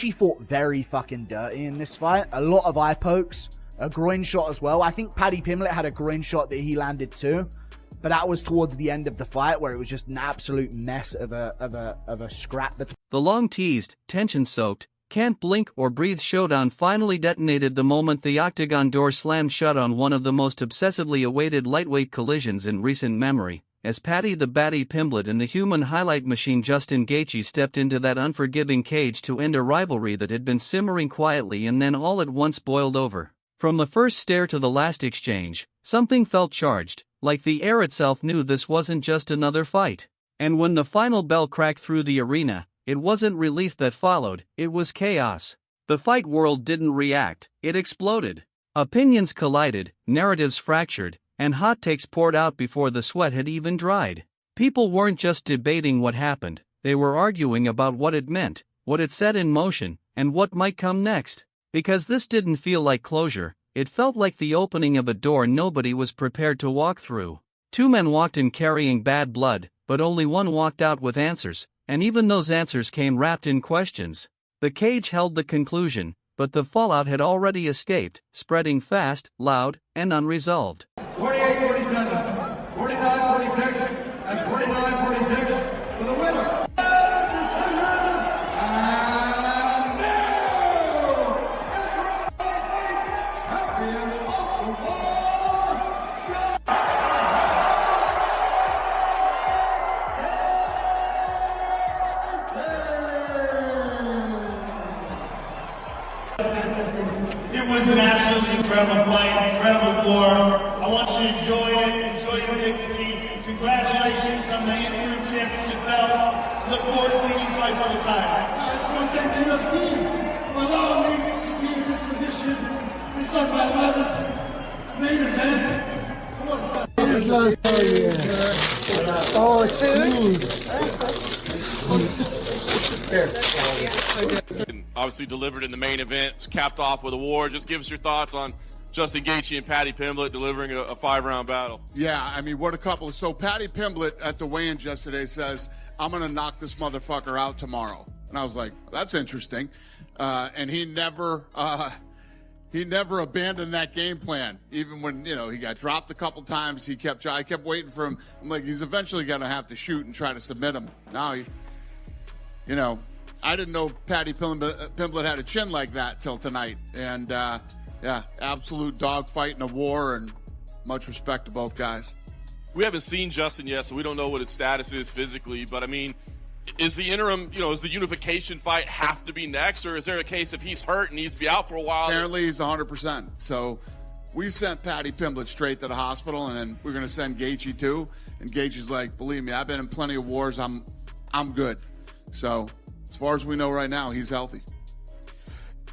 Gaethje fought very fucking dirty in this fight. A lot of eye pokes, a groin shot as well. I think Paddy Pimblett had a groin shot that he landed too, but that was towards the end of the fight where it was just an absolute mess of a scrap. The long-teased, tension-soaked, can't blink or breathe showdown finally detonated the moment the Octagon door slammed shut on one of the most obsessively awaited lightweight collisions in recent memory, as Paddy the Baddy Pimblett and the human highlight machine Justin Gaethje stepped into that unforgiving cage to end a rivalry that had been simmering quietly and then all at once boiled over. From the first stare to the last exchange, something felt charged, like the air itself knew this wasn't just another fight. And when the final bell cracked through the arena, it wasn't relief that followed, it was chaos. The fight world didn't react, it exploded. Opinions collided, narratives fractured, and hot takes poured out before the sweat had even dried. People weren't just debating what happened, they were arguing about what it meant, what it set in motion, and what might come next. Because this didn't feel like closure, it felt like the opening of a door nobody was prepared to walk through. Two men walked in carrying bad blood, but only one walked out with answers, and even those answers came wrapped in questions. The cage held the conclusion, but the fallout had already escaped, spreading fast, loud, and unresolved. 48-47, 49-46, and 49-46 for the winner. It was an absolutely incredible fight, incredible war. I want you to enjoy it, enjoy your victory. Congratulations on the interim championship belt. Look forward to seeing you fight for the title. I just want to thank the UFC for allowing me to be in this position. This is my 11th main event. Oh, it's food. Obviously delivered in the main event, it's capped off with a war. Just give us your thoughts on Justin Gaethje and Paddy Pimblett delivering a 5-round battle. Yeah, I mean, what a couple. So Paddy Pimblett at the weigh-in yesterday says, I'm going to knock this motherfucker out tomorrow. And I was like, that's interesting. And he never abandoned that game plan. Even when, he got dropped a couple times, I kept waiting for him. I'm like, he's eventually going to have to shoot and try to submit him. Now I didn't know Paddy Pimblett had a chin like that till tonight. And, yeah, absolute dogfight in a war, and much respect to both guys. We haven't seen Justin yet, so we don't know what his status is physically. But, I mean, is the interim, is the unification fight have to be next? Or is there a case if he's hurt and needs to be out for a while? Apparently he's 100%. So we sent Paddy Pimblett straight to the hospital, and then we're going to send Gaethje too. And Gaethje's like, believe me, I've been in plenty of wars. I'm good. So as far as we know right now, he's healthy.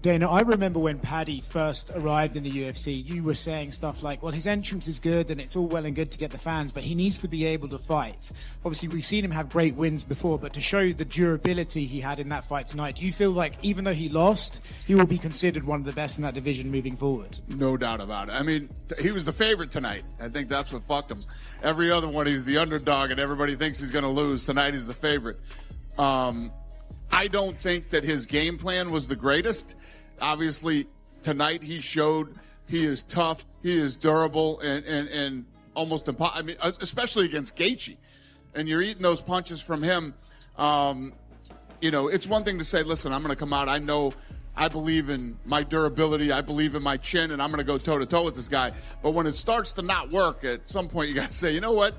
Dana, I remember when Paddy first arrived in the UFC, you were saying stuff like, well, his entrance is good and it's all well and good to get the fans, but he needs to be able to fight. Obviously, we've seen him have great wins before, but to show the durability he had in that fight tonight, do you feel like even though he lost, he will be considered one of the best in that division moving forward? No doubt about it. I mean, he was the favorite tonight. I think that's what fucked him. Every other one, he's the underdog and everybody thinks he's going to lose. Tonight, he's the favorite. I don't think that his game plan was the greatest. Obviously, tonight he showed he is tough, he is durable, and almost impossible. I mean, especially against Gaethje. And you're eating those punches from him. It's one thing to say, listen, I'm going to come out. I believe in my durability. I believe in my chin, and I'm going to go toe-to-toe with this guy. But when it starts to not work, at some point you got to say, you know what?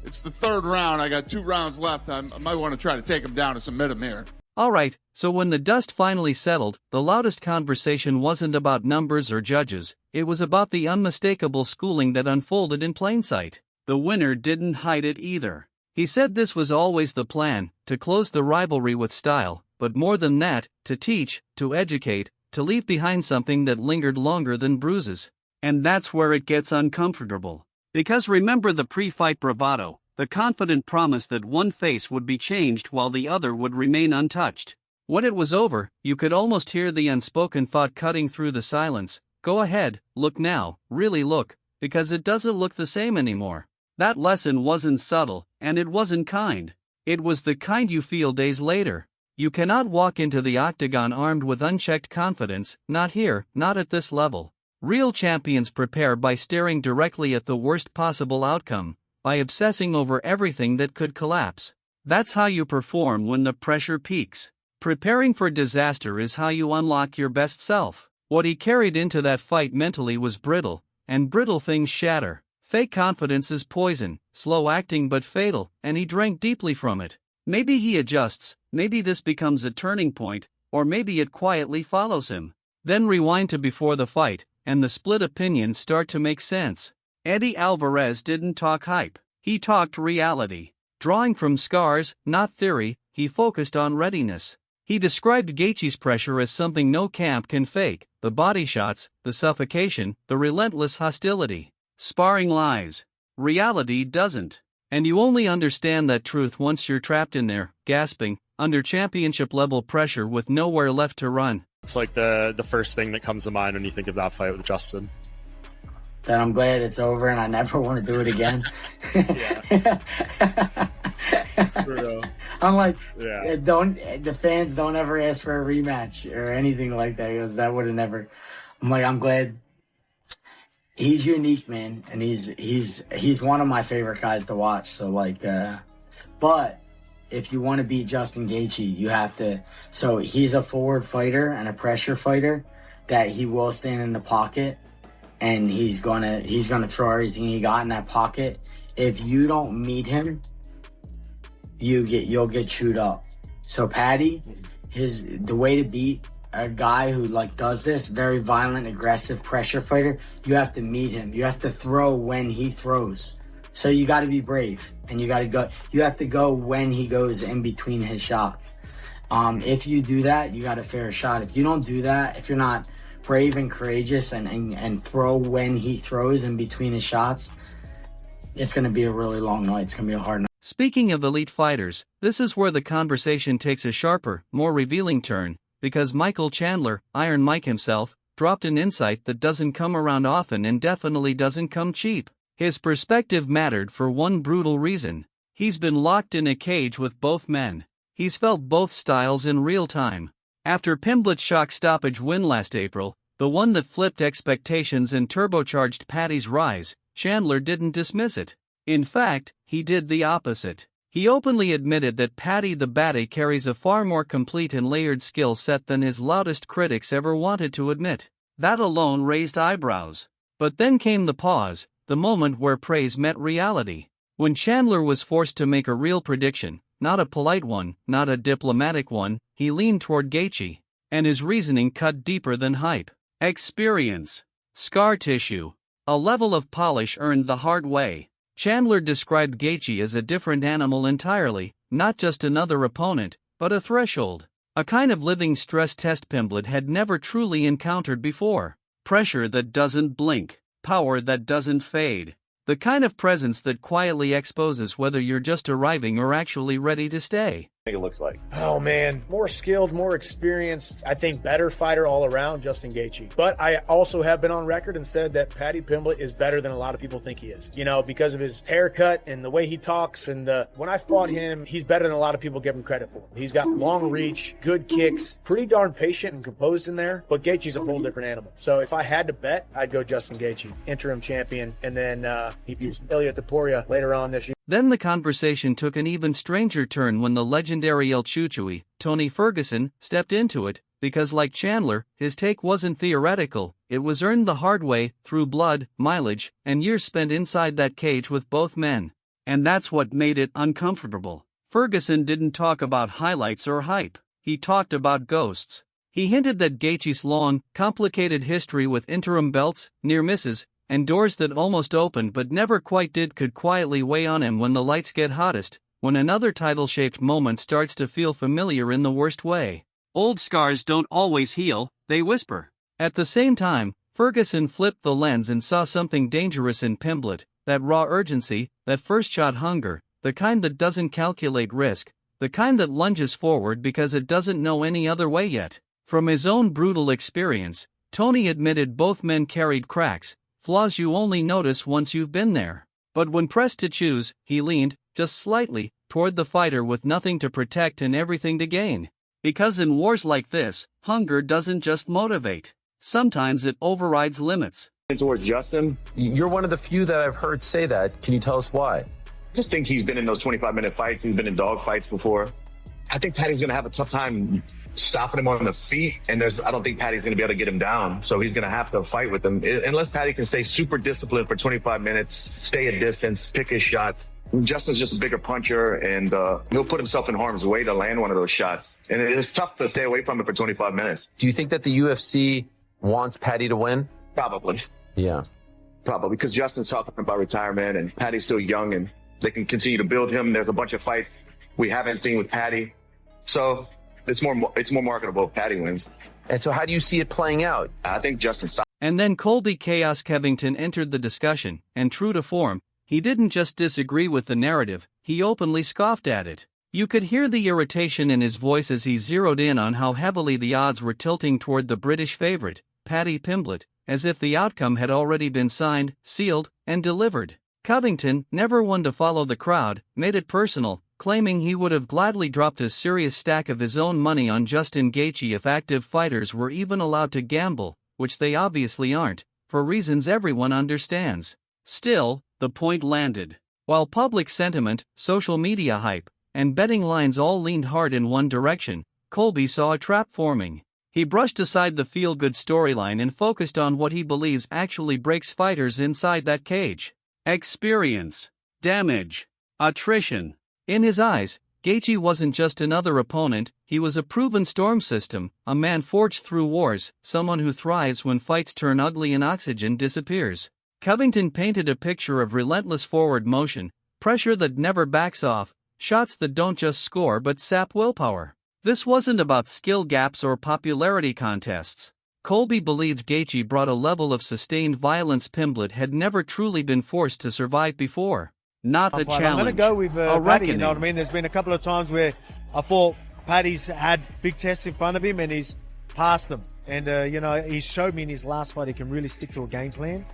It's the third round. I got 2 rounds left. I might want to try to take him down and submit him here. Alright, so when the dust finally settled, the loudest conversation wasn't about numbers or judges, it was about the unmistakable schooling that unfolded in plain sight. The winner didn't hide it either. He said this was always the plan, to close the rivalry with style, but more than that, to teach, to educate, to leave behind something that lingered longer than bruises. And that's where it gets uncomfortable. Because remember the pre-fight bravado, the confident promise that one face would be changed while the other would remain untouched. When it was over, you could almost hear the unspoken thought cutting through the silence, go ahead, look now, really look, because it doesn't look the same anymore. That lesson wasn't subtle, and it wasn't kind. It was the kind you feel days later. You cannot walk into the octagon armed with unchecked confidence, not here, not at this level. Real champions prepare by staring directly at the worst possible outcome, by obsessing over everything that could collapse. That's how you perform when the pressure peaks. Preparing for disaster is how you unlock your best self. What he carried into that fight mentally was brittle, and brittle things shatter. Fake confidence is poison, slow acting but fatal, and he drank deeply from it. Maybe he adjusts, maybe this becomes a turning point, or maybe it quietly follows him. Then rewind to before the fight, and the split opinions start to make sense. Eddie Alvarez didn't talk hype, he talked reality. Drawing from scars, not theory, he focused on readiness. He described Gaethje's pressure as something no camp can fake, the body shots, the suffocation, the relentless hostility. Sparring lies. Reality doesn't. And you only understand that truth once you're trapped in there, gasping, under championship-level pressure with nowhere left to run. It's like the first thing that comes to mind when you think of that fight with Justin. That I'm glad it's over and I never want to do it again. I'm like, the fans don't ever ask for a rematch or anything like that, because that would have never. I'm glad. He's unique, man, and he's one of my favorite guys to watch. So but if you want to beat Justin Gaethje, you have to. So he's a forward fighter and a pressure fighter that he will stand in the pocket, and he's gonna throw everything he got in that pocket. If you don't meet him, you'll get chewed up. So Paddy, the way to beat a guy who does this, very violent, aggressive pressure fighter, you have to meet him. You have to throw when he throws. So you got to be brave, and you have to go when he goes in between his shots. If you do that, you got a fair shot. If you don't do that, if you're not brave and courageous and throw when he throws in between his shots, it's going to be a really long night. It's going to be a hard night. Speaking of elite fighters, this is where the conversation takes a sharper, more revealing turn, because Michael Chandler, Iron Mike himself, dropped an insight that doesn't come around often and definitely doesn't come cheap. His perspective mattered for one brutal reason. He's been locked in a cage with both men. He's felt both styles in real time. After Pimblett's shock stoppage win last April, the one that flipped expectations and turbocharged Paddy's rise, Chandler didn't dismiss it. In fact, he did the opposite. He openly admitted that Paddy the Baddy carries a far more complete and layered skill set than his loudest critics ever wanted to admit. That alone raised eyebrows. But then came the pause, the moment where praise met reality. When Chandler was forced to make a real prediction, not a polite one, not a diplomatic one, he leaned toward Gaethje. And his reasoning cut deeper than hype. Experience. Scar tissue. A level of polish earned the hard way. Chandler described Gaethje as a different animal entirely, not just another opponent, but a threshold. A kind of living stress test Pimblett had never truly encountered before. Pressure that doesn't blink. Power that doesn't fade. The kind of presence that quietly exposes whether you're just arriving or actually ready to stay. It looks like. Oh man, more skilled, more experienced, I think better fighter all around, Justin Gaethje. But I also have been on record and said that Paddy Pimblett is better than a lot of people think he is. You know, because of his haircut and the way he talks, and when I fought him, he's better than a lot of people give him credit for. He's got long reach, good kicks, pretty darn patient and composed in there, but Gaethje's a whole different animal. So if I had to bet, I'd go Justin Gaethje, interim champion, and then he beats Ilia Topuria later on this year. Then the conversation took an even stranger turn when the legendary El Chuchui, Tony Ferguson, stepped into it, because like Chandler, his take wasn't theoretical, it was earned the hard way, through blood, mileage, and years spent inside that cage with both men. And that's what made it uncomfortable. Ferguson didn't talk about highlights or hype, he talked about ghosts. He hinted that Gaethje's long, complicated history with interim belts, near misses, and doors that almost opened but never quite did could quietly weigh on him when the lights get hottest, when another title-shaped moment starts to feel familiar in the worst way. Old scars don't always heal, they whisper. At the same time, Ferguson flipped the lens and saw something dangerous in Pimblett, that raw urgency, that first-shot hunger, the kind that doesn't calculate risk, the kind that lunges forward because it doesn't know any other way yet. From his own brutal experience, Tony admitted both men carried cracks, flaws you only notice once you've been there. But when pressed to choose, he leaned, just slightly, toward the fighter with nothing to protect and everything to gain. Because in wars like this, hunger doesn't just motivate. Sometimes it overrides limits. Towards Justin, You're one of the few that I've heard say that. Can you tell us why? I just think he's been in those 25-minute fights. He's been in dog fights before. I think Paddy's going to have a tough time stopping him on the feet, and I don't think Paddy's going to be able to get him down, so he's going to have to fight with him. Unless Paddy can stay super disciplined for 25 minutes, stay at distance, pick his shots. Justin's just a bigger puncher, and he'll put himself in harm's way to land one of those shots. And it's tough to stay away from it for 25 minutes. Do you think that the UFC wants Paddy to win? Probably. Yeah. Probably, because Justin's talking about retirement, and Paddy's still young, and they can continue to build him. There's a bunch of fights we haven't seen with Paddy. So it's more marketable if Paddy wins. And so how do you see it playing out? I think Justin stops. And then Colby Chaos Covington entered the discussion, and true to form, he didn't just disagree with the narrative, he openly scoffed at it. You could hear the irritation in his voice as he zeroed in on how heavily the odds were tilting toward the British favorite, Paddy Pimblett, as if the outcome had already been signed, sealed, and delivered. Covington, never one to follow the crowd, made it personal, claiming he would have gladly dropped a serious stack of his own money on Justin Gaethje if active fighters were even allowed to gamble, which they obviously aren't, for reasons everyone understands. Still, the point landed. While public sentiment, social media hype, and betting lines all leaned hard in one direction, Colby saw a trap forming. He brushed aside the feel-good storyline and focused on what he believes actually breaks fighters inside that cage. Experience, damage, attrition. In his eyes, Gaethje wasn't just another opponent, he was a proven storm system, a man forged through wars, someone who thrives when fights turn ugly and oxygen disappears. Covington painted a picture of relentless forward motion, pressure that never backs off, shots that don't just score but sap willpower. This wasn't about skill gaps or popularity contests. Colby believed Gaethje brought a level of sustained violence Pimblett had never truly been forced to survive before. Not a challenge, I'm going to go with a Paddy, reckoning. you know what I mean? There's been a couple of times where I thought Paddy's had big tests in front of him and he's passed them. And, he's showed me in his last fight he can really stick to a game plan.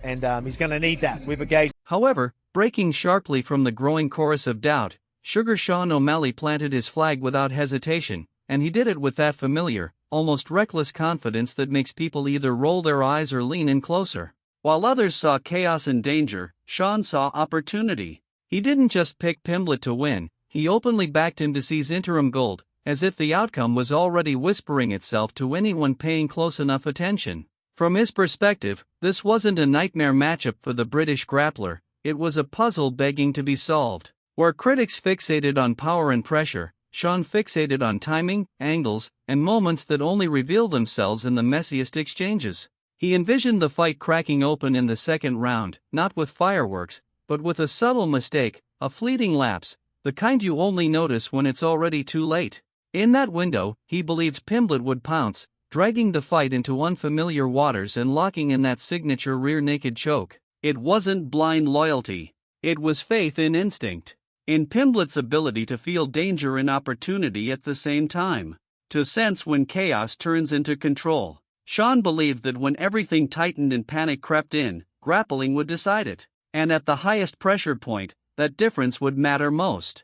And he's going to need that with a Gaethje. However, breaking sharply from the growing chorus of doubt, Sugar Sean O'Malley planted his flag without hesitation, and he did it with that familiar, almost reckless confidence that makes people either roll their eyes or lean in closer. While others saw chaos and danger, Sean saw opportunity. He didn't just pick Pimblett to win, he openly backed him to seize interim gold, as if the outcome was already whispering itself to anyone paying close enough attention. From his perspective, this wasn't a nightmare matchup for the British grappler, it was a puzzle begging to be solved. Where critics fixated on power and pressure, Sean fixated on timing, angles, and moments that only reveal themselves in the messiest exchanges. He envisioned the fight cracking open in the second round, not with fireworks, but with a subtle mistake, a fleeting lapse, the kind you only notice when it's already too late. In that window, he believed Pimblett would pounce, dragging the fight into unfamiliar waters and locking in that signature rear-naked choke. It wasn't blind loyalty. It was faith in instinct. In Pimblett's ability to feel danger and opportunity at the same time. To sense when chaos turns into control. Sean believed that when everything tightened and panic crept in, grappling would decide it. And at the highest pressure point, that difference would matter most.